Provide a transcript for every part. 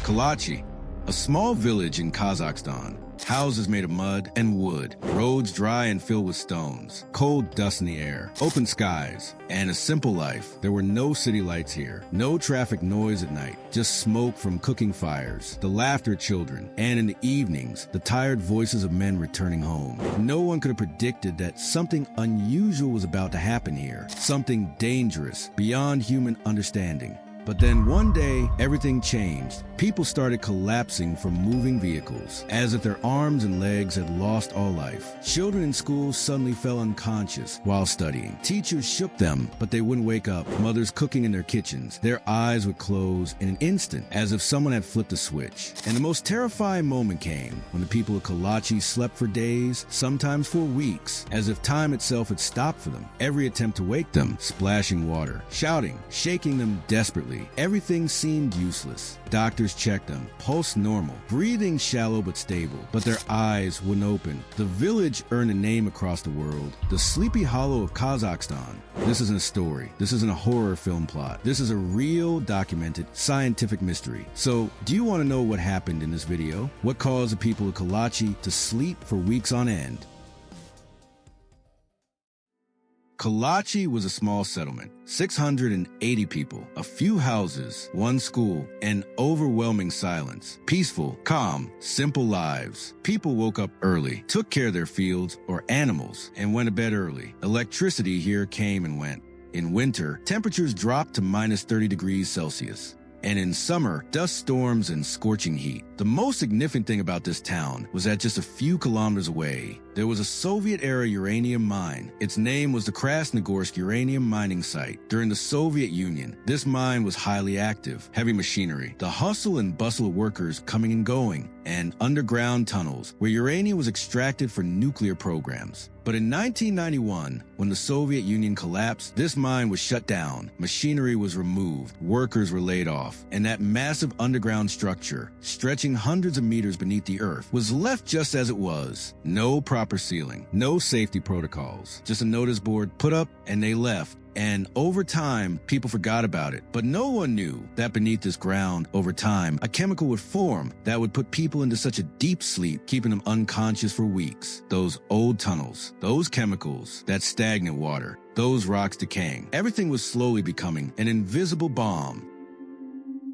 Kalachi, a small village in Kazakhstan. Houses made of mud and wood, roads dry and filled with stones, cold dust in the air, open skies, and a simple life. There were no city lights here, no traffic noise at night, just smoke from cooking fires, the laughter of children, and in the evenings, the tired voices of men returning home. No one could have predicted that something unusual was about to happen here, something dangerous, beyond human understanding. But then one day, everything changed. People started collapsing from moving vehicles, as if their arms and legs had lost all life. Children in schools suddenly fell unconscious while studying. Teachers shook them, but they wouldn't wake up. Mothers cooking in their kitchens. Their eyes would close in an instant, as if someone had flipped a switch. And the most terrifying moment came when the people of Kalachi slept for days, sometimes for weeks, as if time itself had stopped for them. Every attempt to wake them, splashing water, shouting, shaking them desperately. Everything seemed useless. Doctors checked them, pulse normal, breathing shallow but stable, but their eyes wouldn't open. The village earned a name across the world, the Sleepy Hollow of Kazakhstan. This isn't a story. This isn't a horror film plot. This is a real, documented, scientific mystery. So, do you want to know what happened in this video? What caused the people of Kalachi to sleep for weeks on end? Kalachi was a small settlement, 680 people, a few houses, one school, and overwhelming silence. Peaceful, calm, simple lives. People woke up early, took care of their fields or animals, and went to bed early. Electricity here came and went. In winter, temperatures dropped to minus 30 degrees Celsius. And in summer, dust storms and scorching heat. The most significant thing about this town was that just a few kilometers away, there was a Soviet-era uranium mine. Its name was the Krasnogorsk uranium mining site. During the Soviet Union, this mine was highly active, heavy machinery, the hustle and bustle of workers coming and going, and underground tunnels where uranium was extracted for nuclear programs. But in 1991, when the Soviet Union collapsed, this mine was shut down, machinery was removed, workers were laid off, and that massive underground structure, stretching hundreds of meters beneath the earth, was left just as it was. No proper ceiling, no safety protocols, just a notice board put up and they left. And over time, people forgot about it. But no one knew that beneath this ground, over time, a chemical would form that would put people into such a deep sleep, keeping them unconscious for weeks. Those old tunnels, those chemicals, that stagnant water, those rocks decaying. Everything was slowly becoming an invisible bomb.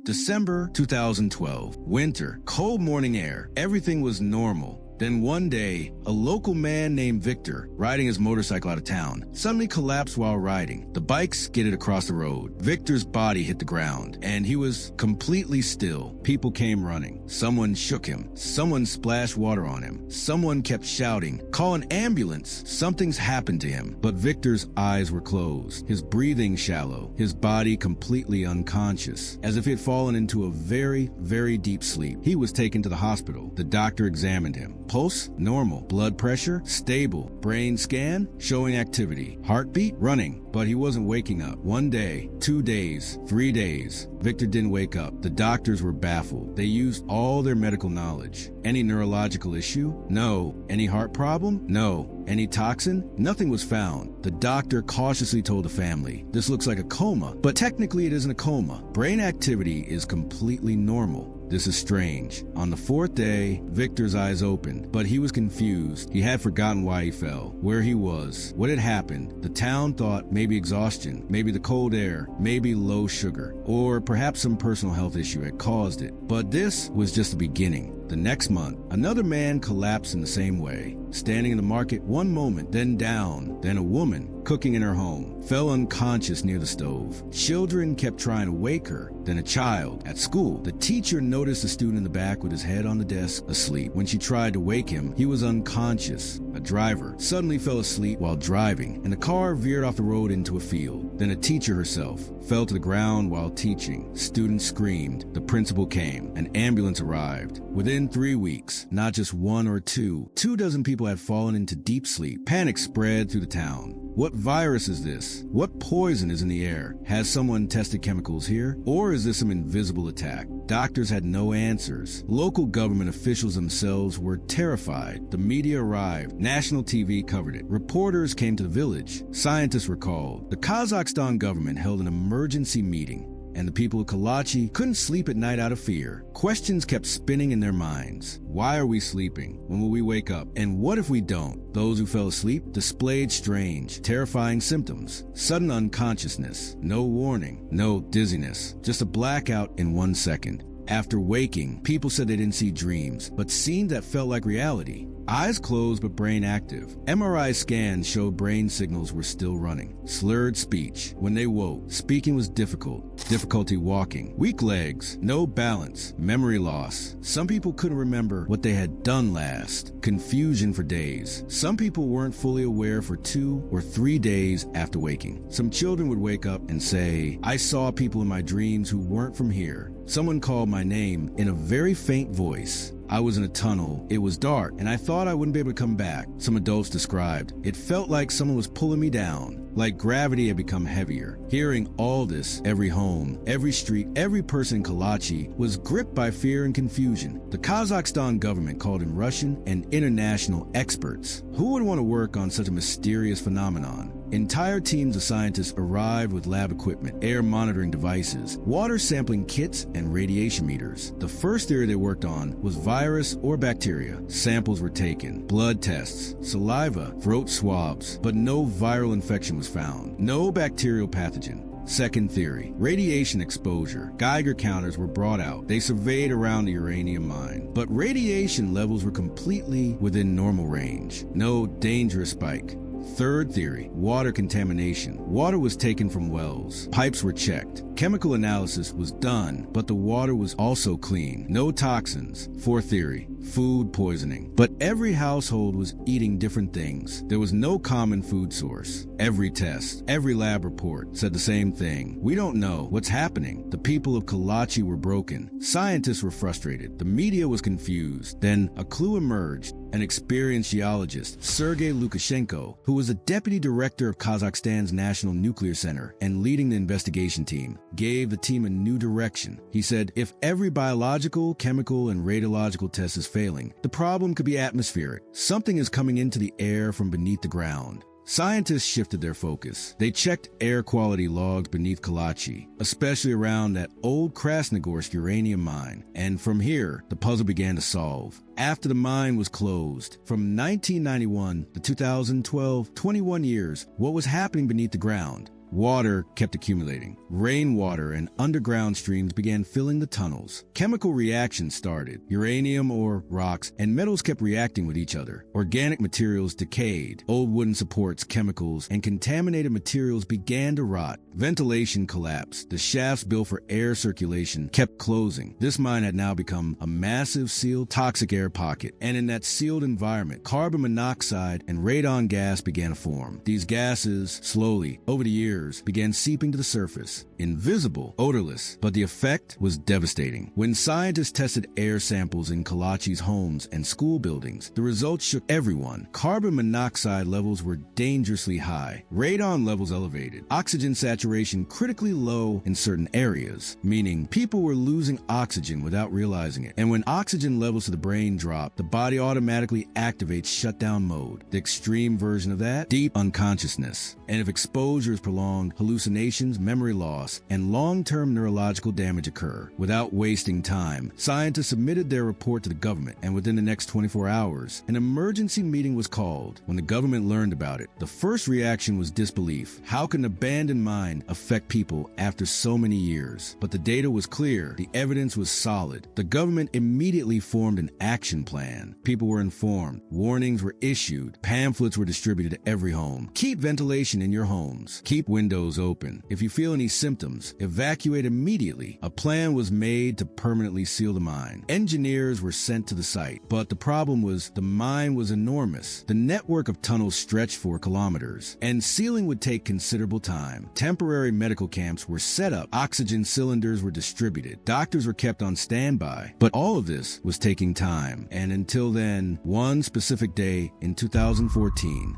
December 2012, winter, cold morning air, everything was normal. Then one day, a local man named Viktor, riding his motorcycle out of town, suddenly collapsed while riding. The bike skidded across the road. Victor's body hit the ground, and he was completely still. People came running. Someone shook him. Someone splashed water on him. Someone kept shouting, "Call an ambulance! Something's happened to him." But Victor's eyes were closed, his breathing shallow, his body completely unconscious, as if he had fallen into a very, very deep sleep. He was taken to the hospital. The doctor examined him. Pulse, normal. Blood pressure, stable. Brain scan, showing activity. Heartbeat, running. But he wasn't waking up. 1 day, 2 days, 3 days. Victor didn't wake up. The doctors were baffled. They used all their medical knowledge. Any neurological issue? No. Any heart problem? No. Any toxin? Nothing was found. The doctor cautiously told the family, "This looks like a coma, but technically it isn't a coma. Brain activity is completely normal. This is strange." On the 4th day, Victor's eyes opened, but he was confused. He had forgotten why he fell, where he was, what had happened. The town thought maybe exhaustion, maybe the cold air, maybe low sugar, or perhaps some personal health issue had caused it. But this was just the beginning. The next month, another man collapsed in the same way, standing in the market one moment, then down. Then a woman, cooking in her home, fell unconscious near the stove. Children kept trying to wake her. Then a child at school. The teacher noticed a student in the back with his head on the desk, asleep. When she tried to wake him, he was unconscious. A driver suddenly fell asleep while driving, and the car veered off the road into a field. Then a teacher herself fell to the ground while teaching. Students screamed. The principal came. An ambulance arrived. Within 3 weeks, not just one or two dozen people had fallen into deep sleep. Panic spread through the town. What virus is this? What poison is in the air? Has someone tested chemicals here? Or is this some invisible attack? Doctors had no answers. Local government officials themselves were terrified. The media arrived. National TV covered it. Reporters came to the village. Scientists were called. The Kazakhstan government held an emergency meeting. and the people of Kalachi couldn't sleep at night out of fear. Questions kept spinning in their minds. Why are we sleeping? When will we wake up? And what if we don't? Those who fell asleep displayed strange, terrifying symptoms. Sudden unconsciousness, no warning, no dizziness, just a blackout in 1 second. After waking, people said they didn't see dreams, but scenes that felt like reality. Eyes closed but brain active. MRI scans showed brain signals were still running. Slurred speech. When they woke, speaking was difficult. Difficulty walking. Weak legs. No balance. Memory loss. Some people couldn't remember what they had done last. Confusion for days. Some people weren't fully aware for 2 or 3 days after waking. Some children would wake up and say, "I saw people in my dreams who weren't from here. Someone called my name in a very faint voice. I was in a tunnel, it was dark, and I thought I wouldn't be able to come back." Some adults described, "It felt like someone was pulling me down, like gravity had become heavier." Hearing all this, every home, every street, every person in Kalachi was gripped by fear and confusion. The Kazakhstan government called in Russian and international experts. Who would want to work on such a mysterious phenomenon? Entire teams of scientists arrived with lab equipment, air monitoring devices, water sampling kits, and radiation meters. The first theory they worked on was virus or bacteria. Samples were taken, blood tests, saliva, throat swabs, but no viral infection was found, no bacterial pathogen. Second theory, radiation exposure. Geiger counters were brought out. They surveyed around the uranium mine, but radiation levels were completely within normal range. No dangerous spike. Third theory, water contamination. Water was taken from wells. Pipes were checked. Chemical analysis was done, but the water was also clean. No toxins. Fourth theory, food poisoning. But every household was eating different things. There was no common food source. Every test, every lab report said the same thing. We don't know what's happening. The people of Kalachi were broken. Scientists were frustrated. The media was confused. Then a clue emerged. An experienced geologist, Sergei Lukashenko, who was the deputy director of Kazakhstan's National Nuclear Center and leading the investigation team, gave the team a new direction. He said, if every biological, chemical, and radiological test is failing, the problem could be atmospheric. Something is coming into the air from beneath the ground. Scientists shifted their focus. They checked air quality logs beneath Kalachi, especially around that old Krasnogorsk uranium mine. And from here, the puzzle began to solve. After the mine was closed, from 1991 to 2012, 21 years, what was happening beneath the ground? Water kept accumulating. Rainwater and underground streams began filling the tunnels. Chemical reactions started. Uranium, or rocks, and metals kept reacting with each other. Organic materials decayed. Old wooden supports, chemicals, and contaminated materials began to rot. Ventilation collapsed. The shafts built for air circulation kept closing. This mine had now become a massive sealed toxic air pocket. And in that sealed environment, carbon monoxide and radon gas began to form. These gases, slowly, over the years, began seeping to the surface, invisible, odorless, but the effect was devastating. When scientists tested air samples in Kalachi's homes and school buildings, the results shook everyone. Carbon monoxide levels were dangerously high, radon levels elevated, oxygen saturation critically low in certain areas, meaning people were losing oxygen without realizing it. And when oxygen levels to the brain drop, the body automatically activates shutdown mode. The extreme version of that, deep unconsciousness. And if exposure is prolonged, hallucinations, memory loss, and long-term neurological damage occur. Without wasting time, scientists submitted their report to the government, and within the next 24 hours, an emergency meeting was called. When the government learned about it, the first reaction was disbelief. How can an abandoned mine affect people after so many years? But the data was clear. The evidence was solid. The government immediately formed an action plan. People were informed. Warnings were issued. Pamphlets were distributed to every home. Keep ventilation in your homes. Keep windows open. If you feel any symptoms, evacuate immediately. A plan was made to permanently seal the mine. Engineers were sent to the site, but the problem was the mine was enormous. The network of tunnels stretched for kilometers, and sealing would take considerable time. Temporary medical camps were set up. Oxygen cylinders were distributed. Doctors were kept on standby. But all of this was taking time. And until then, one specific day in 2014,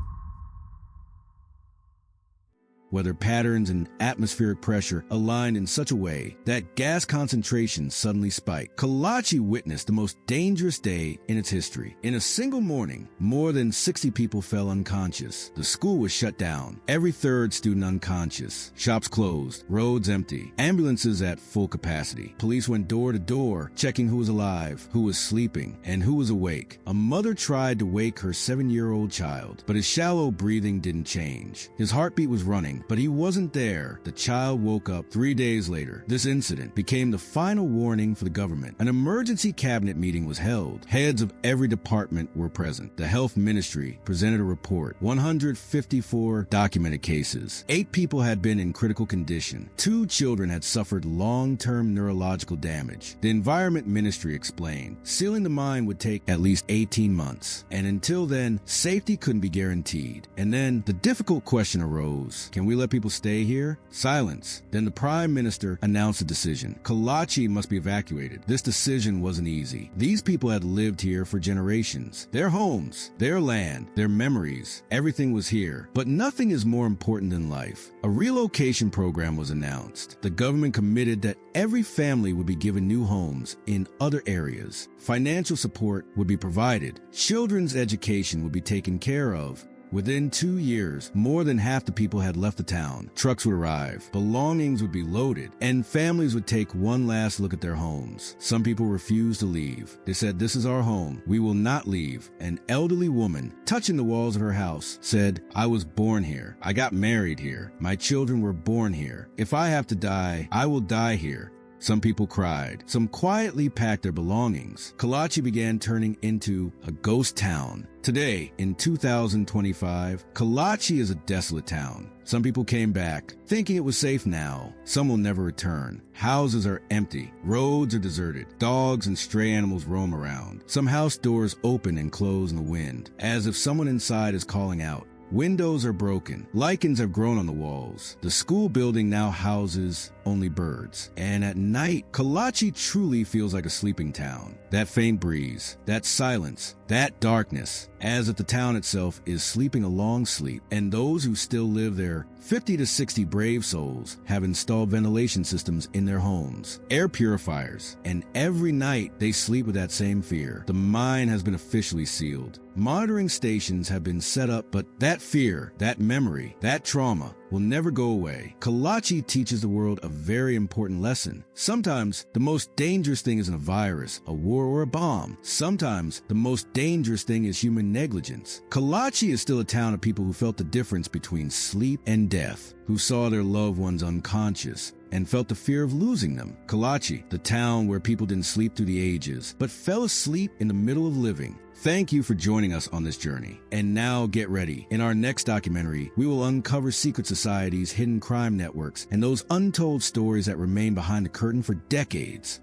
weather patterns and atmospheric pressure aligned in such a way that gas concentrations suddenly spiked. Kalachi witnessed the most dangerous day in its history. In a single morning, more than 60 people fell unconscious. The school was shut down. Every third student unconscious. Shops closed. Roads empty. Ambulances at full capacity. Police went door to door, checking who was alive, who was sleeping, and who was awake. A mother tried to wake her 7-year-old child, but his shallow breathing didn't change. His heartbeat was running, but he wasn't there. The child woke up 3 days later. This incident became the final warning for the government. An emergency cabinet meeting was held. Heads of every department were present. The health ministry presented a report. 154 documented cases. 8 people had been in critical condition. 2 children had suffered long-term neurological damage. The environment ministry explained, sealing the mine would take at least 18 months. And until then, safety couldn't be guaranteed. And then the difficult question arose. Can we let people stay here? Silence. Then the prime minister announced a decision. Kalachi must be evacuated. This decision wasn't easy. These people had lived here for generations. Their homes, their land, their memories, everything was here. But nothing is more important than life. A relocation program was announced. The government committed that every family would be given new homes in other areas. Financial support would be provided. Children's education would be taken care of. Within 2 years, more than half the people had left the town. Trucks would arrive, belongings would be loaded, and families would take one last look at their homes. Some people refused to leave. They said, "This is our home. We will not leave." An elderly woman, touching the walls of her house, said, "I was born here. I got married here. My children were born here. If I have to die, I will die here." Some people cried. Some quietly packed their belongings. Kalachi began turning into a ghost town. Today, in 2025, Kalachi is a desolate town. Some people came back, thinking it was safe now. Some will never return. Houses are empty. Roads are deserted. Dogs and stray animals roam around. Some house doors open and close in the wind, as if someone inside is calling out. Windows are broken. Lichens have grown on the walls. The school building now houses only birds. And at night, Kalachi truly feels like a sleeping town. That faint breeze, that silence, that darkness, as if the town itself is sleeping a long sleep. And those who still live there, 50 to 60 brave souls, have installed ventilation systems in their homes, air purifiers, and every night they sleep with that same fear. The mine has been officially sealed. Monitoring stations have been set up, but that fear, that memory, that trauma will never go away. Kalachi teaches the world a very important lesson. Sometimes the most dangerous thing isn't a virus, a war, or a bomb. Sometimes the most dangerous thing is human negligence. Kalachi is still a town of people who felt the difference between sleep and death, who saw their loved ones unconscious and felt the fear of losing them. Kalachi, the town where people didn't sleep through the ages, but fell asleep in the middle of living. Thank you for joining us on this journey. And now get ready. In our next documentary, we will uncover secret societies, hidden crime networks, and those untold stories that remain behind the curtain for decades.